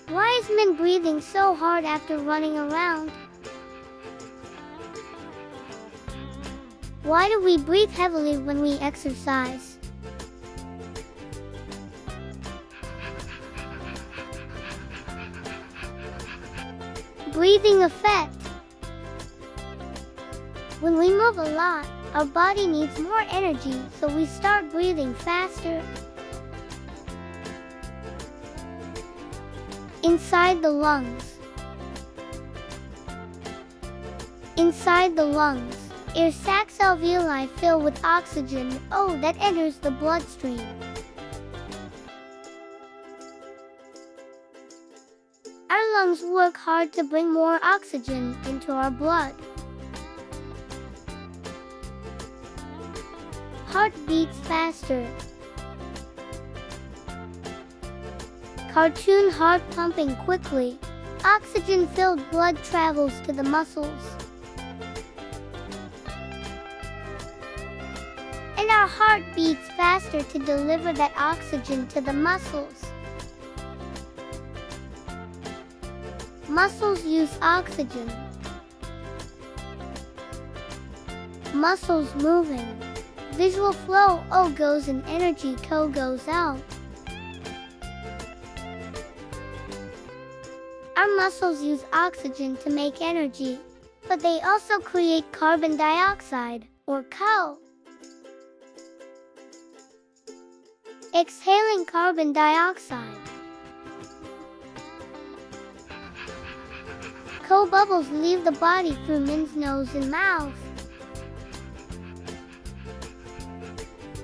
Why is Min breathing so hard after running around? Why do we breathe heavily when we exercise? Breathing effect. When we move a lot, our body needs more energy, so we start breathing faster. Inside the lungs. Inside the lungs, air sacs alveoli fill with oxygen, that enters the bloodstream. Our lungs work hard to bring more oxygen into our blood. Heart beats faster. Cartoon heart pumping quickly. Oxygen-filled blood travels to the muscles. And our heart beats faster to deliver that oxygen to the muscles. Muscles use oxygen. Muscles moving. Visual flow, O goes in energy, Co goes out. Our muscles use oxygen to make energy, but they also create carbon dioxide, or CO. Exhaling carbon dioxide. CO bubbles leave the body through Min's nose and mouth.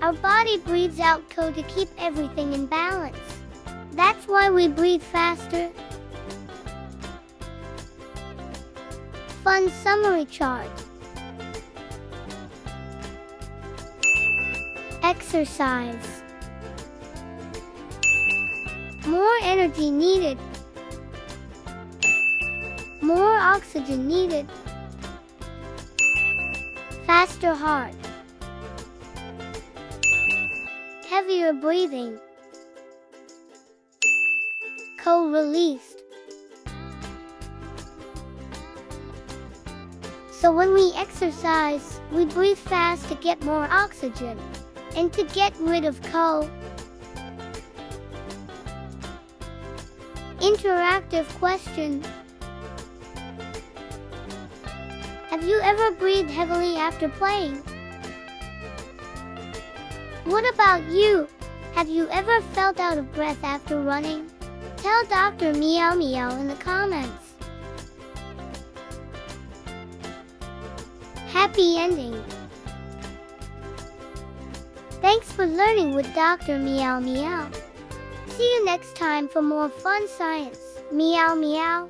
Our body breathes out CO to keep everything in balance. That's why we breathe faster. Fun summary chart. Exercise. More energy needed. More oxygen needed. Faster heart. Heavier breathing. Co-released. So when we exercise, we breathe fast to get more oxygen and to get rid of CO. Interactive question. Have you ever breathed heavily after playing? What about you? Have you ever felt out of breath after running? Tell Dr. Meow Meow in the comments. Happy ending. Thanks for learning with Dr. Meow Meow. See you next time for more fun science. Meow Meow.